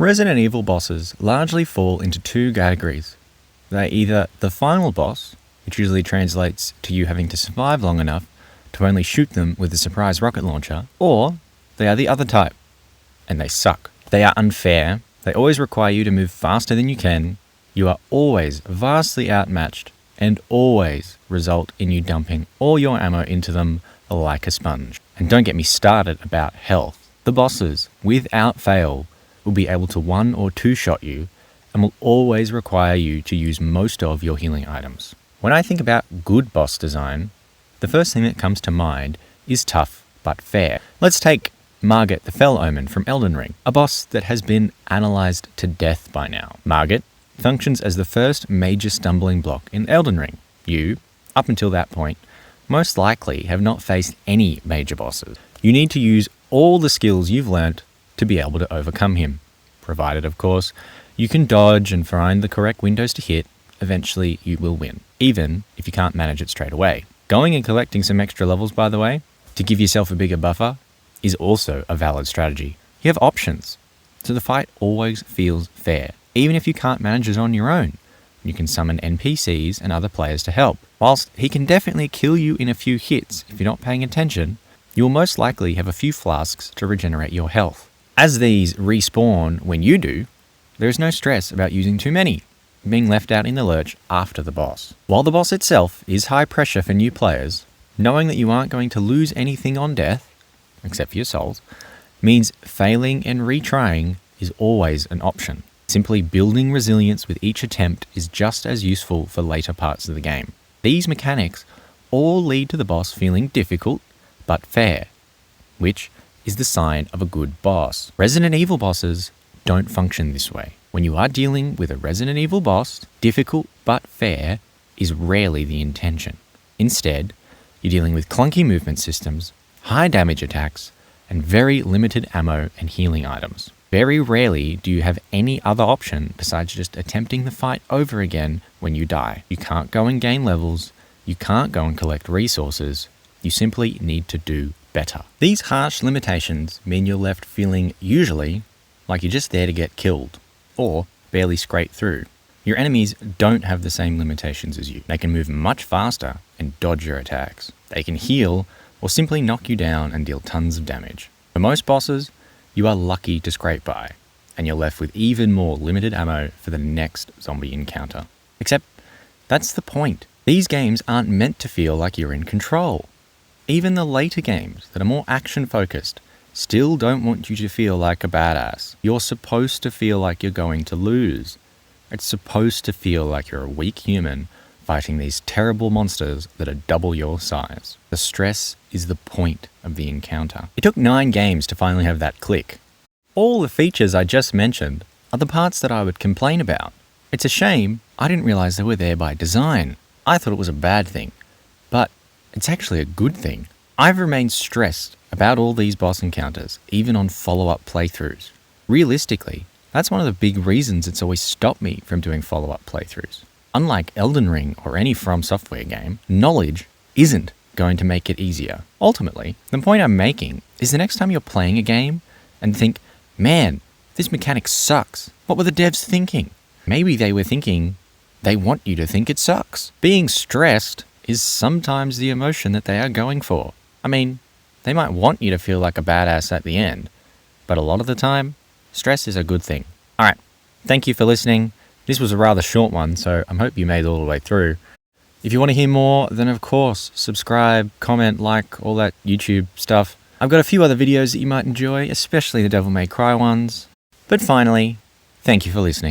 Resident Evil bosses largely fall into two categories. They're either the final boss, which usually translates to you having to survive long enough to only shoot them with a surprise rocket launcher, or they are the other type, and they suck. They are unfair, they always require you to move faster than you can, you are always vastly outmatched, and always result in you dumping all your ammo into them like a sponge. And don't get me started about health. The bosses, without fail, will be able to one or two shot you and will always require you to use most of your healing items. When I think about good boss design, the first thing that comes to mind is tough but fair. Let's take Margit the Fell Omen from Elden Ring, a boss that has been analysed to death by now. Margit functions as the first major stumbling block in Elden Ring. You, up until that point, most likely have not faced any major bosses. You need to use all the skills you've learnt to be able to overcome him. Provided, of course, you can dodge and find the correct windows to hit, eventually you will win, even if you can't manage it straight away. Going and collecting some extra levels, by the way, to give yourself a bigger buffer, is also a valid strategy. You have options, so the fight always feels fair, even if you can't manage it on your own. You can summon NPCs and other players to help. Whilst he can definitely kill you in a few hits if you're not paying attention, you will most likely have a few flasks to regenerate your health. As these respawn when you do, there is no stress about using too many, being left out in the lurch after the boss. While the boss itself is high pressure for new players, knowing that you aren't going to lose anything on death, except for your souls, means failing and retrying is always an option. Simply building resilience with each attempt is just as useful for later parts of the game. These mechanics all lead to the boss feeling difficult but fair, which is the sign of a good boss. Resident Evil bosses don't function this way. When you are dealing with a Resident Evil boss, difficult but fair is rarely the intention. Instead, you're dealing with clunky movement systems, high damage attacks, and very limited ammo and healing items. Very rarely do you have any other option besides just attempting the fight over again when you die. You can't go and gain levels, you can't go and collect resources, you simply need to do better. These harsh limitations mean you're left feeling usually like you're just there to get killed, or barely scrape through. Your enemies don't have the same limitations as you. They can move much faster and dodge your attacks. They can heal or simply knock you down and deal tons of damage. For most bosses, you are lucky to scrape by, and you're left with even more limited ammo for the next zombie encounter. Except, that's the point. These games aren't meant to feel like you're in control. Even the later games that are more action-focused still don't want you to feel like a badass. You're supposed to feel like you're going to lose. It's supposed to feel like you're a weak human fighting these terrible monsters that are double your size. The stress is the point of the encounter. It took 9 games to finally have that click. All the features I just mentioned are the parts that I would complain about. It's a shame I didn't realize they were there by design. I thought it was a bad thing, but it's actually a good thing. I've remained stressed about all these boss encounters, even on follow-up playthroughs. Realistically, that's one of the big reasons it's always stopped me from doing follow-up playthroughs. Unlike Elden Ring or any From Software game, knowledge isn't going to make it easier. Ultimately, the point I'm making is the next time you're playing a game and think, man, this mechanic sucks. What were the devs thinking? Maybe they were thinking they want you to think it sucks. Being stressed is sometimes the emotion that they are going for. I mean, they might want you to feel like a badass at the end, but a lot of the time, stress is a good thing. Alright, thank you for listening. This was a rather short one, so I hope you made it all the way through. If you want to hear more, then of course, subscribe, comment, like, all that YouTube stuff. I've got a few other videos that you might enjoy, especially the Devil May Cry ones. But finally, thank you for listening.